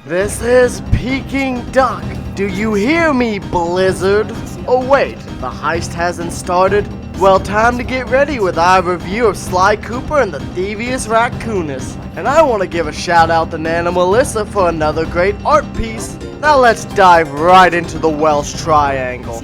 This is Peking Duck. Do you hear me, Blizzard? Oh wait, the heist hasn't started? Well, time to get ready with our review of Sly Cooper and the Thievius Raccoonus. And I want to give a shout out to NannaMelissa for another great art piece. Now let's dive right into the Welsh Triangle.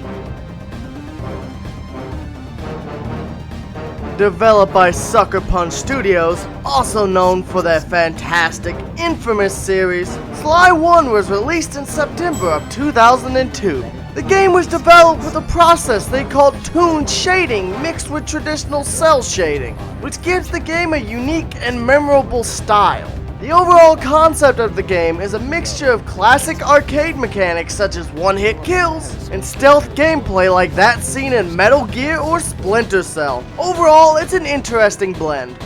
Developed by Sucker Punch Studios, also known for their fantastic, infamous series, Sly 1 was released in September of 2002. The game was developed with a process they called toon shading mixed with traditional cell shading, which gives the game a unique and memorable style. The overall concept of the game is a mixture of classic arcade mechanics such as one-hit kills and stealth gameplay like that seen in Metal Gear or Splinter Cell. Overall, it's an interesting blend.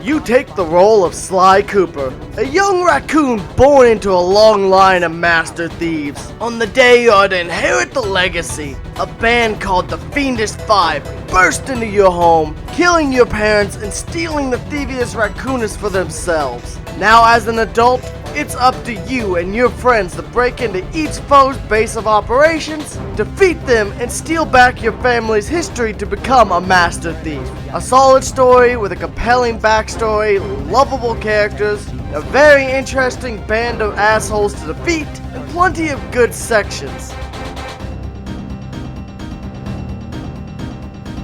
You take the role of Sly Cooper, a young raccoon born into a long line of master thieves. On the day you're to inherit the legacy, a band called the Fiendish Five burst into your home, killing your parents and stealing the Thievius Raccoonus for themselves. Now as an adult, it's up to you and your friends to break into each foe's base of operations, defeat them, and steal back your family's history to become a master thief. A solid story with a compelling backstory, lovable characters, a very interesting band of assholes to defeat, and plenty of good sections.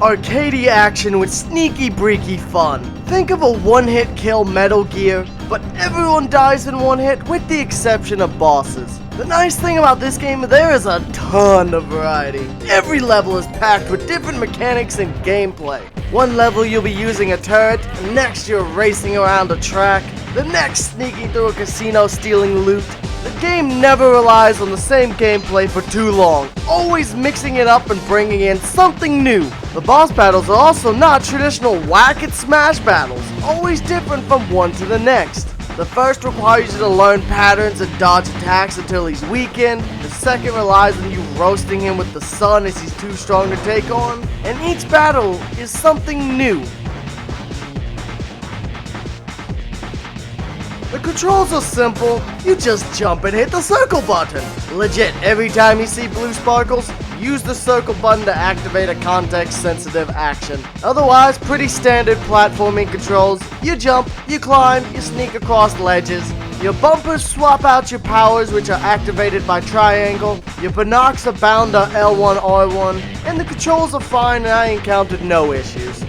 Arcadey action with sneaky breaky fun. Think of a one-hit kill Metal Gear, but everyone dies in one hit with the exception of bosses. The nice thing about this game, there is a ton of variety. Every level is packed with different mechanics and gameplay. One level you'll be using a turret, the next you're racing around a track, the next sneaking through a casino stealing loot. The game never relies on the same gameplay for too long, always mixing it up and bringing in something new. The boss battles are also not traditional whack and smash battles, always different from one to the next. The first requires you to learn patterns and dodge attacks until he's weakened. The second relies on you roasting him with the sun as he's too strong to take on. And each battle is something new. The controls are simple, you just jump and hit the circle button. Legit, every time you see blue sparkles, use the circle button to activate a context-sensitive action. Otherwise, pretty standard platforming controls. You jump, you climb, you sneak across ledges. Your bumpers swap out your powers, which are activated by triangle. Your binocs are bound to L1, R1, and the controls are fine and I encountered no issues.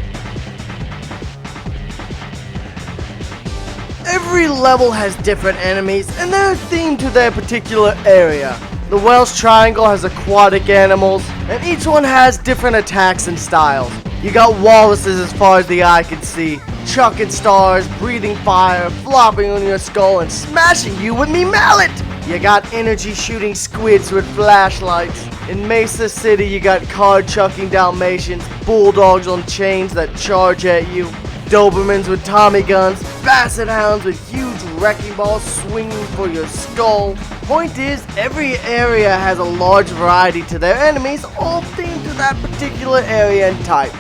Every level has different enemies, and they're themed to their particular area. The Welsh Triangle has aquatic animals, and each one has different attacks and styles. You got walruses as far as the eye can see, chucking stars, breathing fire, flopping on your skull, and smashing you with me mallet! You got energy shooting squids with flashlights. In Mesa City, you got card-chucking Dalmatians, bulldogs on chains that charge at you, Dobermans with Tommy guns, Basset Hounds with huge wrecking balls swinging for your skull. Point is, every area has a large variety to their enemies, all themed to that particular area and type.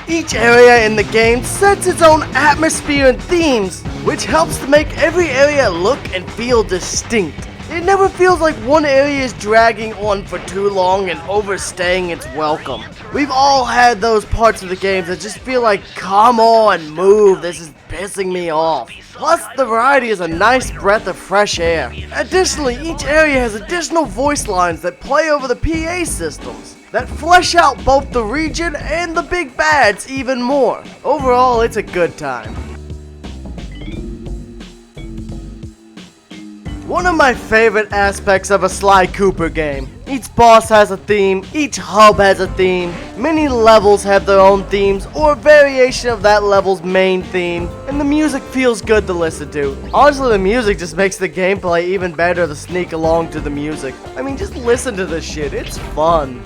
Each area in the game sets its own atmosphere and themes, which helps to make every area look and feel distinct. It never feels like one area is dragging on for too long and overstaying its welcome. We've all had those parts of the games that just feel like, come on, move, this is pissing me off. Plus, the variety is a nice breath of fresh air. Additionally, each area has additional voice lines that play over the PA systems that flesh out both the region and the big bads even more. Overall, it's a good time. One of my favorite aspects of a Sly Cooper game. Each boss has a theme, each hub has a theme, many levels have their own themes or a variation of that level's main theme, and the music feels good to listen to. Honestly, the music just makes the gameplay even better to sneak along to the music. I mean, just listen to this shit, it's fun.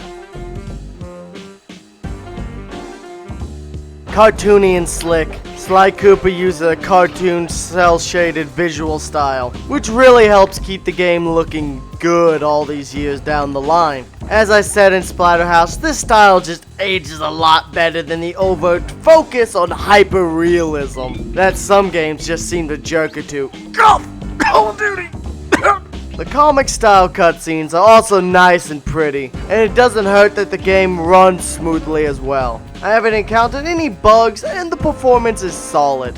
Cartoony and slick, Sly Cooper uses a cartoon cel-shaded visual style, which really helps keep the game looking good all these years down the line. As I said in Splatterhouse, this style just ages a lot better than the overt focus on hyper-realism that some games just seem to jerk it to. Call of Duty! The comic style cutscenes are also nice and pretty, and it doesn't hurt that the game runs smoothly as well. I haven't encountered any bugs, and the performance is solid.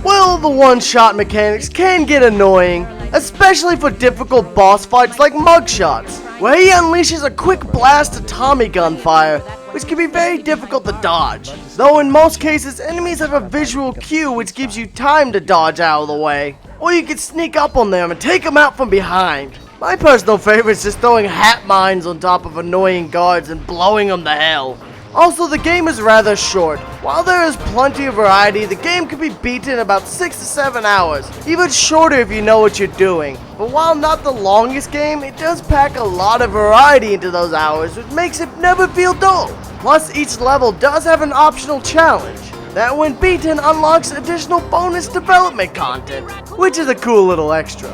Well, the one-shot mechanics can get annoying, especially for difficult boss fights like mugshots, where he unleashes a quick blast of Tommy gun fire, which can be very difficult to dodge. Though in most cases, enemies have a visual cue which gives you time to dodge out of the way, or you can sneak up on them and take them out from behind. My personal favorite is just throwing hat mines on top of annoying guards and blowing them to hell. Also, the game is rather short. While there is plenty of variety, the game can be beaten in about 6 to 7 hours, even shorter if you know what you're doing. But while not the longest game, it does pack a lot of variety into those hours, which makes it never feel dull. Plus, each level does have an optional challenge that when beaten unlocks additional bonus development content, which is a cool little extra.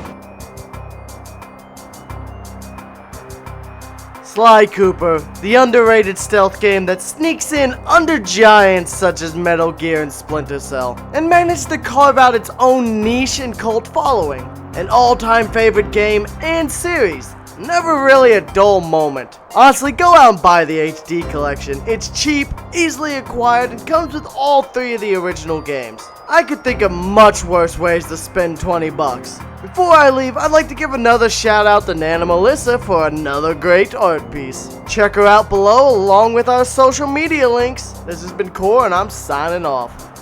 Sly Cooper, the underrated stealth game that sneaks in under giants such as Metal Gear and Splinter Cell, and managed to carve out its own niche and cult following. An all-time favorite game and series. Never really a dull moment. Honestly, go out and buy the HD collection. It's cheap, easily acquired, and comes with all 3 of the original games. I could think of much worse ways to spend 20 bucks. Before I leave, I'd like to give another shout out to NannaMelissa for another great art piece. Check her out below along with our social media links. This has been Core and I'm signing off.